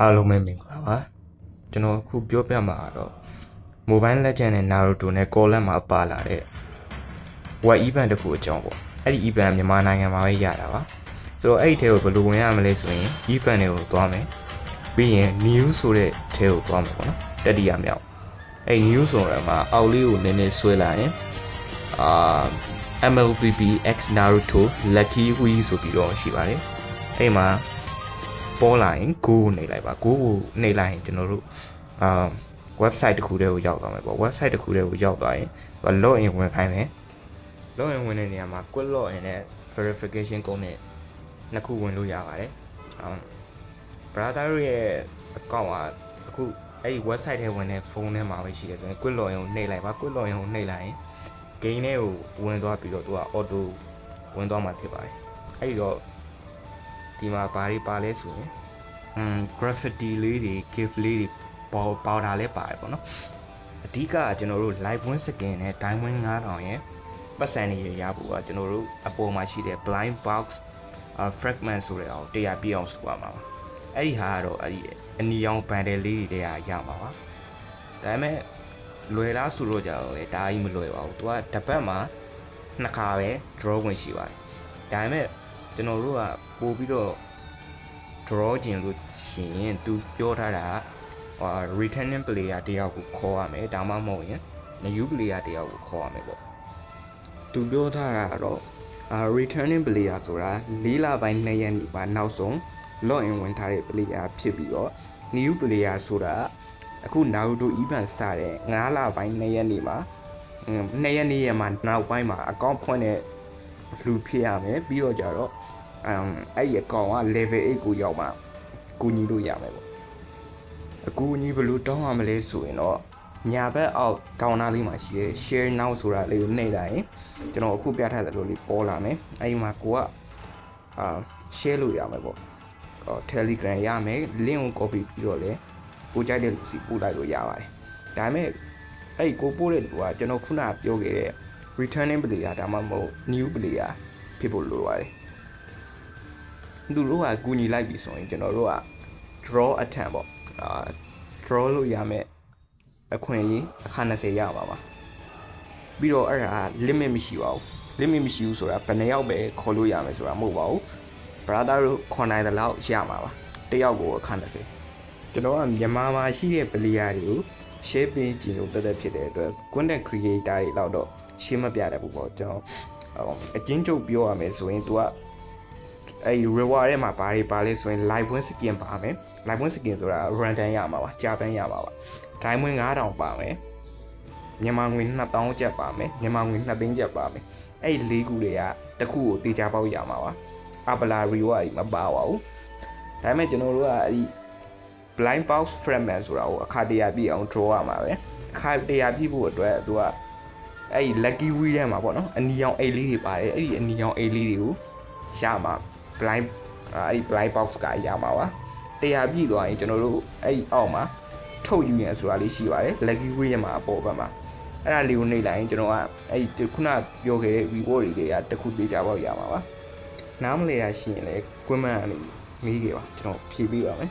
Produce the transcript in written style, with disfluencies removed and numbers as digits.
အားလုံးပဲမင်္ဂလာပါကျွန်တော်အခုပြောပြမှာတော့ Mobile Legends နဲ့ Naruto နဲ့ Column မှာပါလာတဲ့ Web Event တစ်ခုအကြောင်းပေါ့အဲ့ဒီ Event မြန်မာနိုင်ငံမှာပဲရတာပါဆိုတော့အဲ့ဒီထဲကိုဘယ်လိုဝင်ရမလဲဆိုရင် Event တွေကိုသွားမယ်ပြီးရင် New ဆိုတဲ့ထဲကိုသွားမယ်ပေါ့နော်တတိယမြောက်အဲ့ New ဆိုတော့မှာအောက်လေးကိုနည်းနည်းဆွဲလိုက်ရင်MLBB X Naruto Lucky Wheel ဆိုပြီးတော့ရှိပါတယ်အဲ့မှာပေါ်လာရင်Go နေလိုက်ပါ Go ကိုနေလိုက်ရင်ကျွန်တော်တို့website တစ်ခုတည်းကိုရောက်သွားမယ်ပေါ့ website တစ်ခုတည်းကိုရောက်သွားရင် log in ဝင်ခိုင်းမယ် log in ဝင်တဲ့နေရာမှာ quick log in နဲ့ verification code နဲ့နှစ်ခုဝင်လို့ရပါတယ်brother ရဲ့ account ကအခုအဲ့ဒီ website ထဲဝင်တဲ့ဖုန်းထဲမှာပဲရှိတယ်ဆိုရင် quick log in ကိုနှိပ်လိုက်ပါ quick log in ကိုနှိပ်လိုက်ရင် game ထဲကိုဝင်သွားပြီးတော့သူက auto ဝင်သွားမှာဖြစ်ပါတယ်အဲ့ဒီတော့ဒီမှာဘာတွေပါလဲဆိုရင်graffiti လေးတွေ gift လေးတွေပေါတာလည်းပါတယ်ပေါ့နော်အဓိကကျွန်တော်တို့ live win skin နဲ့ diamond 9000ရဲ့ပတ်စံတွေရဖို့ကကျွန်တော်တို့အပေါ်မှာရှိတဲ့ blind box fragment ဆိုတဲ့အောင်တရားပြည့်အောင်ဆိုရမှာပါအဲ့ဒီဟာကတော့အဲ့ဒီအနီရောင် bundle လေးတွေတည်းရမှာပါဒါပေမဲ့လွယ်လားဆိုတော့ကြတော့လေဒါကြီးမလွယ်ပါဘူးသူကတစ်ပတ်မှာနှစ်ခါပဲ draw ဝင်ရှိပါတယ်ဒါပေမဲ့ကျွန်တော်တို့ကပို့ပြီးတော့ draw ကျင်လို့ရှိရင်သူပြောထားတာreturning player တယောက်ကိုခေါ်ရမယ်ဒါမှမဟုတ်ရင် new player တယောက်ကိုခေါ်ရမယ်ပေါ့သူပြောထားတာကတော့returning player ဆိုတာ4လပိုင်း2ရက်နေ့ပါနောက်ဆုံး log in ဝင်ထားတဲ့ player ဖြစ်ပြီးတော့ new player ဆိုတာအခု Naruto event စတဲ့9လပိုင်း2ရက်နေ့မှာ2ရက်နေ့မှာနောက်ပိုင်းမှာ account ဖွင့်တဲ့လူဖြစ်ရမယ်ပြီးတော့ကြတော့အဲ့ဒီ account က level 8ကိုရောက်မှကူညီလို့ရမယ်ပေါ့အကူအညီဘယ်လိုတောင်းရမလဲဆိုရင်တော့ညာဘက်အောက်ကောင်နာလေးမှာရှိတဲ့ share now ဆိုတာလေးကိုနှိပ်လိုက်ရင်ကျွန်တော်အခုပြထားတဲ့လိုလေးပေါ်လာမယ်အဲ့ဒီမှာကိုကshare လို့ရမယ်ပေါ့Telegram ရမယ် link ကို copy ပြီးတော့လေကိုကြိုက်တဲ့လူစီပို့လိုက်လို့ရပါတယ်ဒါပေမဲ့အဲ့ဒီကိုပို့တဲ့လူကကျွန်တော်ခုနပြောခဲ့တဲ့ returning player ဒါမှမဟုတ် new player ဖြစ်ဖို့လိုပါတယ်သူတို့ကကူညီလိုက်ပြီဆိုရင်ကျွန်တော်တို့က draw attempt ပေါ့draw လို့ရမယ်အခွင့်အရေးအခါ20ရပါပါပြီးတော့အဲ့ဒါ limit မရှိပါဘူး limit မရှိဘူးဆိုတာဘယ်နှယောက်ပဲခေါ်လို့ရမယ်ဆိုတာမဟုတ်ပါဘူး brother တို့ခေါ်နိုင်တဲ့လောက်ရမှာပါတယောက်ကိုအခါ20ကျွန်တော်ကမြန်မာမှာရှိတဲ့ player တွေကို share ပေးကြည့်လို့တက်ဖြစ်တဲ့အတွက် content creator တွေလောက်တော့ရှင်းမပြတတ်ဘူးပေါ့ကျွန်တော်အကျဉ်းချုပ်ပြောရမယ်ဆိုရင် तू ကအဲ့ reward ထဲမှာဘာတွေပါလဲဆိုရင် live win skin ပါမယ် live win skin ဆိုတာ random ရမှာပါကြာပန်းရမှာပါ diamond 9000ပါမယ်မြန်မာငွေ2000ကျပ်ပါမယ်မြန်မာငွေ2သိန်းကျပ်ပါမယ်အဲ့ဒီ၄ခုတွေကတစ်ခုကိုတေချာပေါက်ရမှာပါအပလာ reward ကြီးမပါပါဘူးဒါပေမဲ့ကျွန်တော်တို့ကအဲ့ဒီ blind box fragment ဆိုတာကိုအခါတရပြည့်အောင် draw ရမှာပဲအခါတရပြည့်ဖို့အတွက်သူကအဲ့ဒီ lucky wheel ထဲမှာပေါ့နော်အနီရောင်အိတ်လေးတွေပါတယ်အဲ့ဒီအနီရောင်အိတ်လေးတွေကိုရမှာ blind အဲ့ဒီ blind box ကရမှာပါတရားပြည့်သွားရင်ကျွန်တော်တို့အဲ့ဒီအောက်မှာထုတ်ယူရင်ဆိုတာလေးရှိပါတယ် lucky wheel ထဲမှာအပေါ်ဘက်မှာအဲ့ဒါလေးကိုနှိပ်လိုက်ရင်ကျွန်တော်ကအဲ့ဒီခုနပြောခဲ့တဲ့ reward တွေကတခုသေးကြပေါက်ရမှာပါနားမလဲရရှိရင်လည်း comment ကနေမေးခဲ့ပါကျွန်တော်ဖြေပေးပါမယ်